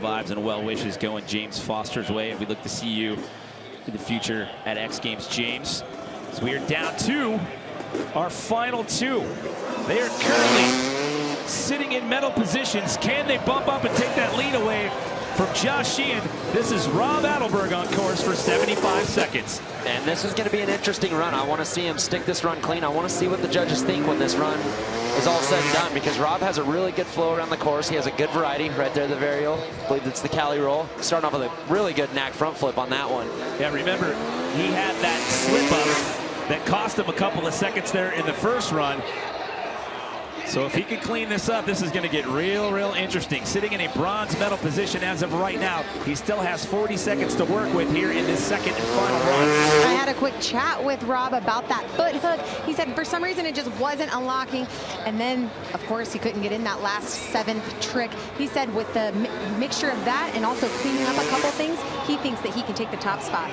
Vibes and well wishes going James Foster's way, and we look to see you in the future at X Games, James. As we are down to our final two. They are currently sitting in medal positions. Can they bump up and take that lead away from Josh Sheehan? This is Rob Adelberg on course for 75 seconds. And this is going to be an interesting run. I want to see him stick this run clean. I want to see what the judges think when this run is all said and done, because Rob has a really good flow around the course. He has a good variety right there, the varial. I believe it's the Cali roll. Starting off with a really good knack front flip on that one. Yeah, remember, he had that slip up that cost him a couple of seconds there in the first run. So if he can clean this up, this is going to get real interesting. Sitting in a bronze medal position as of right now. He still has 40 seconds to work with here in this second and final run. I had a quick chat with Rob about that foot hook. He said for some reason it just wasn't unlocking. And then, of course, he couldn't get in that last 7th trick. He said with the mixture of that and also cleaning up a couple things, he thinks that he can take the top spot.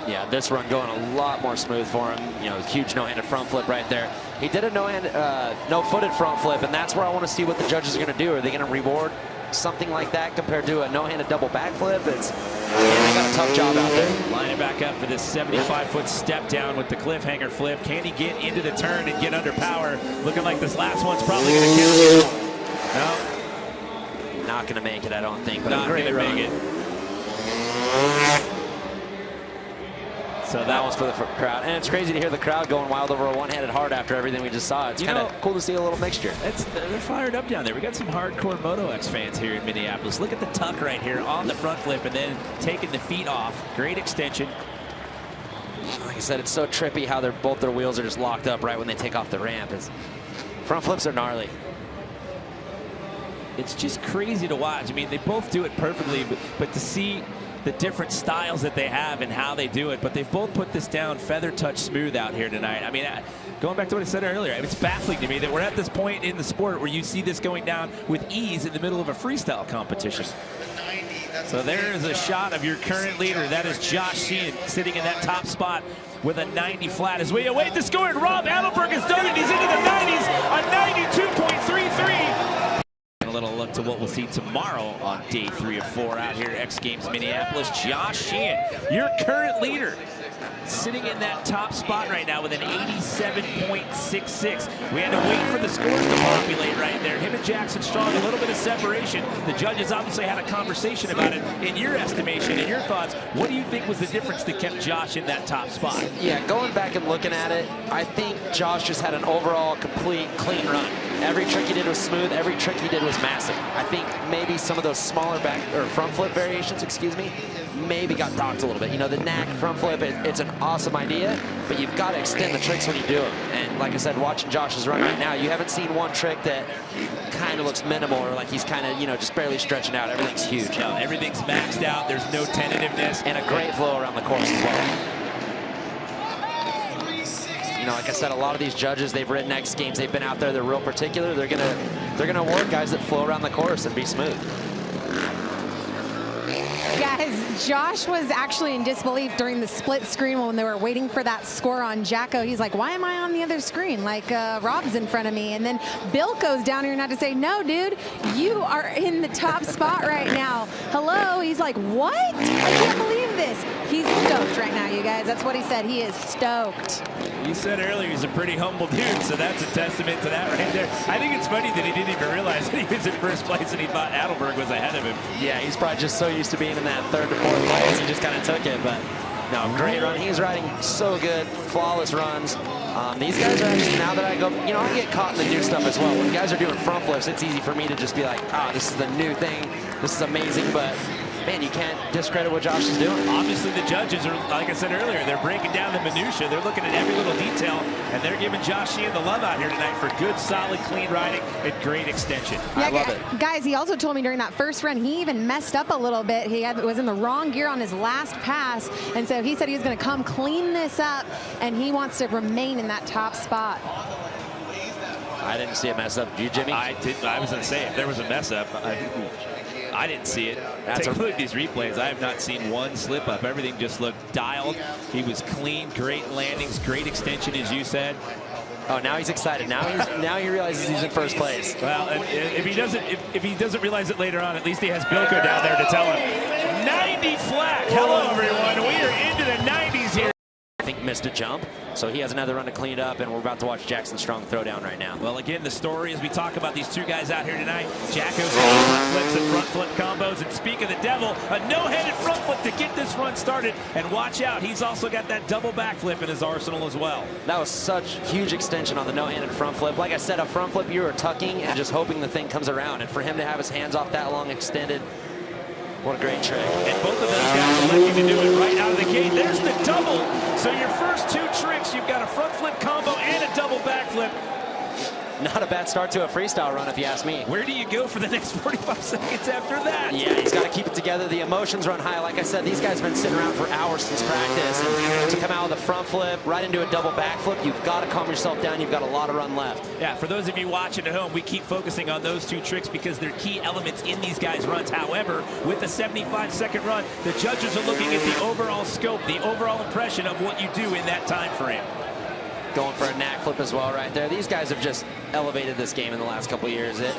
Yeah, this run going a lot more smooth for him. You know, huge no-handed front flip right there. He did a no-footed front flip, and that's where I want to see what the judges are going to do. Are they going to reward something like that compared to a no-handed double backflip? They got a tough job out there. Line it back up for this 75-foot step down with the cliffhanger flip. Can he get into the turn and get under power? Looking like this last one's probably going to count. No. Not going to make it, I don't think. But Not a great run. make it. So that was for the crowd. And it's crazy to hear the crowd going wild over a one-handed hard after everything we just saw. It's kind of cool to see a little mixture. They're fired up down there. We got some hardcore Moto X fans here in Minneapolis. Look at the tuck right here on the front flip and then taking the feet off. Great extension. Like I said, it's so trippy how both their wheels are just locked up right when they take off the ramp. Front flips are gnarly. It's just crazy to watch. I mean, they both do it perfectly, but to see the different styles that they have and how they do it, but they've both put this down feather touch smooth out here tonight. I mean, going back to what I said earlier, it's baffling to me that we're at this point in the sport where you see this going down with ease in the middle of a freestyle competition. So there is a shot of your current leader. That is Josh Sheehan sitting in that top spot with a 90 flat. As we await the score, and Rob Adelberg has done it. He's into the 90s, a 92.33. A little look to what we'll see tomorrow on day 3 of 4 out here at X Games Minneapolis. Josh Sheehan, your current leader, sitting in that top spot right now with an 87.66. We had to wait for the scores to populate right there. Him and Jackson Strong, a little bit of separation. The judges obviously had a conversation about it. In your estimation, in your thoughts, what do you think was the difference that kept Josh in that top spot? Yeah, going back and looking at it, I think Josh just had an overall complete clean run. Every trick he did was smooth. Every trick he did was massive. I think maybe some of those smaller front flip variations, maybe got docked a little bit. You know, the knack front flip, it's an awesome idea, but you've got to extend the tricks when you do them. And like I said, watching Josh's run right now, you haven't seen one trick that kind of looks minimal or like he's kind of, you know, just barely stretching out. Everything's huge. No, everything's maxed out. There's no tentativeness. And a great flow around the course as well. You know, like I said, a lot of these judges, they've ridden X Games, they've been out there, they're real particular. They're gonna award guys that flow around the course and be smooth. Guys, Josh was actually in disbelief during the split screen when they were waiting for that score on Jacko. He's like, why am I on the other screen? Like, Rob's in front of me. And then Bill goes down here and had to say, no, dude, you are in the top spot right now. Hello? He's like, what? I can't believe this. He's stoked right now, you guys. That's what he said. He is stoked. You said earlier he's a pretty humble dude, so that's a testament to that right there. I think it's funny that he didn't even realize that he was in first place and he thought Adelberg was ahead of him. Yeah, he's probably just so used to being in that 3rd to 4th place, he just kind of took it. But no, great run. He's riding so good, flawless runs. These guys are actually, now that I go, you know, I get caught in the new stuff as well. When guys are doing front flips, it's easy for me to just be like, this is the new thing. This is amazing, but man, you can't discredit what Josh is doing. Obviously, the judges are, like I said earlier, they're breaking down the minutia. They're looking at every little detail, and they're giving Josh Sheehan the love out here tonight for good, solid, clean riding and great extension. Yeah, I love it. Guys, he also told me during that first run, he even messed up a little bit. He was in the wrong gear on his last pass, and so he said he was going to come clean this up, and he wants to remain in that top spot. I didn't see a mess up. Did you, Jimmy? I was going to say, if there was a mess up, I didn't see it. Take a look at these replays. I have not seen one slip up. Everything just looked dialed. He was clean, great landings, great extension, as you said. Oh, now he's excited. Now he realizes he's in first place. Well, if he doesn't realize it later on, at least he has Bilko down there to tell him. 90 flat. Hello, everyone. We are into the 90s here. I think missed a jump, so he has another run to clean it up, and we're about to watch Jackson Strong throw down right now. Well, again, the story as we talk about these two guys out here tonight, Jacko's front flips and front flip combos, and speak of the devil, a no-headed front flip to get this run started, and watch out, he's also got that double backflip in his arsenal as well. That was such huge extension on the no-handed front flip. Like I said, a front flip, you were tucking and just hoping the thing comes around, and for him to have his hands off that long extended, what a great trick. And both of those guys are lucky to do it right out of the gate. There's the double. So your first two tricks, you've got a front flip combo and a double backflip. Not a bad start to a freestyle run, if you ask me. Where do you go for the next 45 seconds after that? Yeah, he's got to keep it together. The emotions run high. Like I said, these guys have been sitting around for hours since practice. And to come out with a front flip, right into a double backflip, you've got to calm yourself down. You've got a lot of run left. Yeah, for those of you watching at home, we keep focusing on those two tricks because they're key elements in these guys' runs. However, with the 75-second run, the judges are looking at the overall scope, the overall impression of what you do in that time frame. Going for a knack flip as well right there. These guys have just elevated this game in the last couple of years. It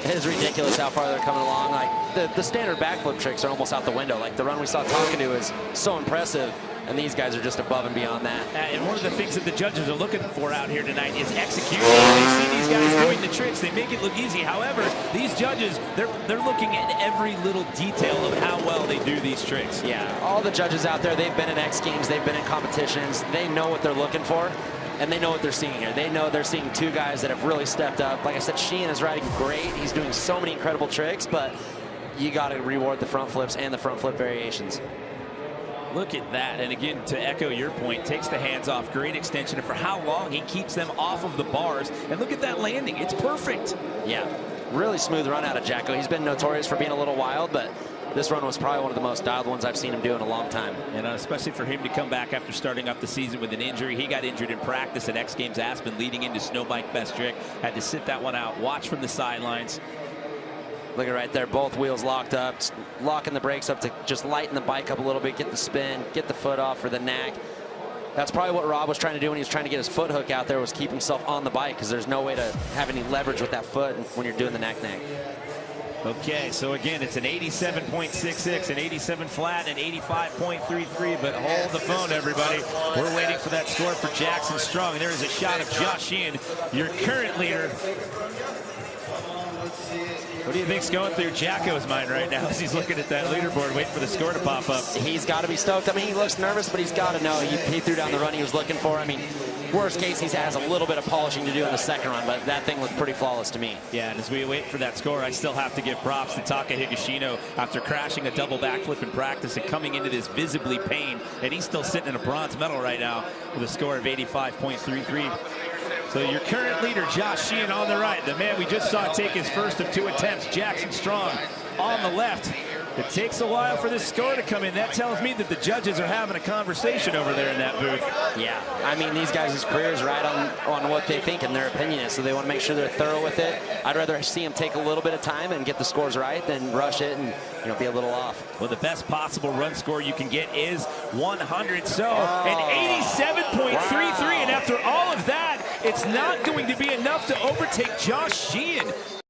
is ridiculous how far they're coming along. Like the standard backflip tricks are almost out the window. Like the run we saw Tonka do is so impressive, and these guys are just above and beyond that. And one of the things that the judges are looking for out here tonight is execution. They see these guys doing the tricks, they make it look easy. However, these judges, they're looking at every little detail of how well they do these tricks. Yeah, all the judges out there, they've been in X Games, they've been in competitions, they know what they're looking for. And they know what they're seeing here. They know they're seeing two guys that have really stepped up. Like I said, Sheehan is riding great. He's doing so many incredible tricks, but you got to reward the front flips and the front flip variations. Look at that. And again, to echo your point, takes the hands off. Great extension. And for how long he keeps them off of the bars. And look at that landing. It's perfect. Yeah, really smooth run out of Jacko. He's been notorious for being a little wild, but this run was probably one of the most dialed ones I've seen him do in a long time. And especially for him to come back after starting up the season with an injury. He got injured in practice at X Games Aspen leading into Snowbike Best Trick. Had to sit that one out, watch from the sidelines. Look at right there, both wheels locked up, locking the brakes up to just lighten the bike up a little bit, get the spin, get the foot off for the knack. That's probably what Rob was trying to do when he was trying to get his foot hook out there, was keep himself on the bike, because there's no way to have any leverage with that foot when you're doing the knack. Okay, so again, it's an 87.66, an 87 flat, and 85.33, but hold the phone, everybody. We're waiting for that score for Jackson Strong, and there is a shot of Josh Sheehan, your current leader. What do you think's going through Jacko's mind right now as he's looking at that leaderboard, waiting for the score to pop up? He's got to be stoked. I mean, he looks nervous, but he's got to know he threw down the run he was looking for. I mean, worst case, he has a little bit of polishing to do in the second run, but that thing looked pretty flawless to me. Yeah, and as we wait for that score, I still have to give props to Taka Higashino after crashing a double backflip in practice and coming into this visibly pain, and he's still sitting in a bronze medal right now with a score of 85.33. So your current leader, Josh Sheehan, on the right. The man we just saw take his first of two attempts, Jackson Strong, on the left. It takes a while for this score to come in. That tells me that the judges are having a conversation over there in that booth. Yeah, I mean, these guys' careers right on what they think and their opinion is, so they want to make sure they're thorough with it. I'd rather see them take a little bit of time and get the scores right than rush it and be a little off. Well, the best possible run score you can get is 100. So an 87.33, and after all of that, it's not going to be enough to overtake Josh Sheehan.